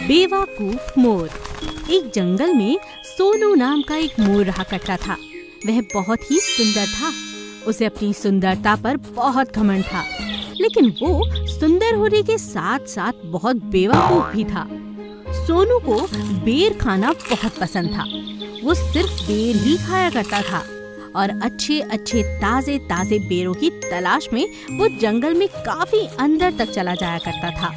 बेवकूफ मोर। एक जंगल में सोनू नाम का एक मोर रहा करता था। वह बहुत ही सुंदर था। उसे अपनी सुंदरता पर बहुत घमंड था, लेकिन वो सुंदर होने के साथ साथ बहुत बेवकूफ भी था। सोनू को बेर खाना बहुत पसंद था। वो सिर्फ बेर ही खाया करता था और अच्छे अच्छे ताजे ताजे बेरों की तलाश में वो जंगल में काफी अंदर तक चला जाया करता था।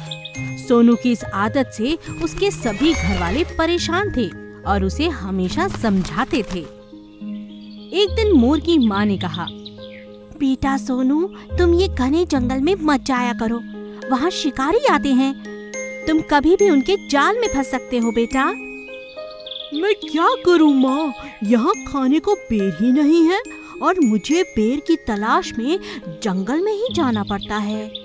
सोनू की इस आदत से उसके सभी घरवाले परेशान थे और उसे हमेशा समझाते थे। एक दिन मोर की माँ ने कहा, बेटा सोनू, तुम ये घने जंगल में मत जाया करो, वहाँ शिकारी आते हैं, तुम कभी भी उनके जाल में फंस सकते हो बेटा। मैं क्या करूँ माँ, यहाँ खाने को बेर ही नहीं है और मुझे बेर की तलाश में जंगल में ही जाना पड़ता है।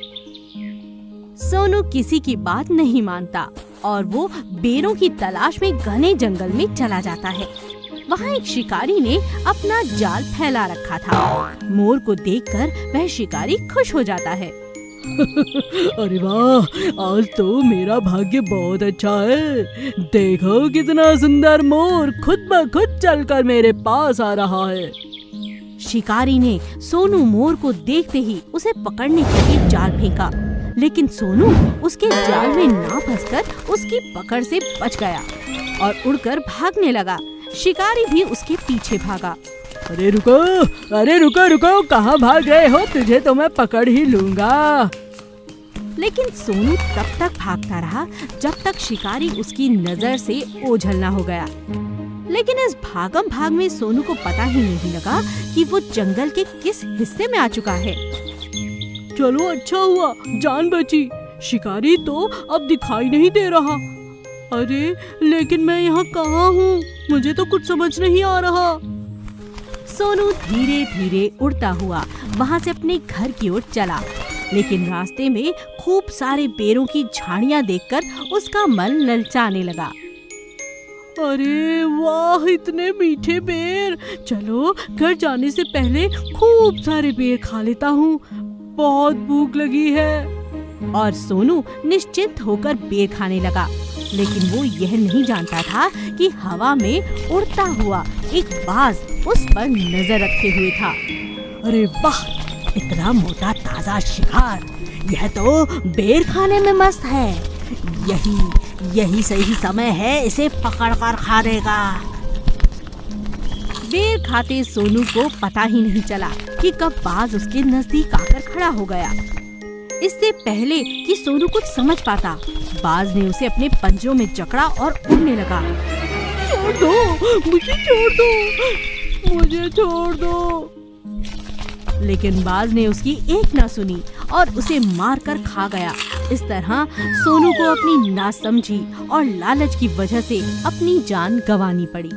सोनू किसी की बात नहीं मानता और वो बेरों की तलाश में घने जंगल में चला जाता है। वहाँ एक शिकारी ने अपना जाल फैला रखा था। मोर को देखकर वह शिकारी खुश हो जाता है। अरे वाह, आज तो मेरा भाग्य बहुत अच्छा है। देखो कितना सुंदर मोर खुद ब खुद चलकर मेरे पास आ रहा है। शिकारी ने सोनू मोर को देखते ही उसे पकड़ने के लिए जाल फेंका, लेकिन सोनू उसके जाल में ना फंसकर उसकी पकड़ से बच गया और उड़कर भागने लगा। शिकारी भी उसके पीछे भागा। अरे रुको रुको, कहाँ भाग रहे हो? तुझे तो मैं पकड़ ही लूंगा। लेकिन सोनू तब तक भागता रहा जब तक शिकारी उसकी नजर से ओझल ना हो गया। लेकिन इस भागम भाग में सोनू को पता ही नहीं लगा कि वो जंगल के किस हिस्से में आ चुका है। चलो अच्छा हुआ, जान बची। शिकारी तो अब दिखाई नहीं दे रहा। अरे लेकिन मैं यहाँ कहाँ हूँ? मुझे तो कुछ समझ नहीं आ रहा। सोनू धीरे धीरे उड़ता हुआ वहाँ से अपने घर की ओर चला, लेकिन रास्ते में खूब सारे बेरों की झाड़ियाँ देखकर उसका मन ललचाने लगा। अरे वाह, इतने मीठे बेर। चलो घर जाने से पहले खूब सारे बेर खा लेता हूँ, बहुत भूख लगी है। और सोनू निश्चिंत होकर बेर खाने लगा, लेकिन वो यह नहीं जानता था कि हवा में उड़ता हुआ एक बाज उस पर नजर रखे हुए था। अरे वाह, इतना मोटा ताजा शिकार, यह तो बेर खाने में मस्त है। यही सही समय है इसे पकड़कर खाने का। बेर खाते सोनू को पता ही नहीं चला कि कब बाज उसके नजदीक आकर खड़ा हो गया। इससे पहले कि सोनू कुछ समझ पाता, बाज ने उसे अपने पंजों में जकड़ा और उड़ने लगा। छोड़ दो, मुझे छोड़ दो। लेकिन बाज ने उसकी एक ना सुनी और उसे मार कर खा गया। इस तरह सोनू को अपनी नासमझी और लालच की वजह से अपनी जान गंवानी पड़ी।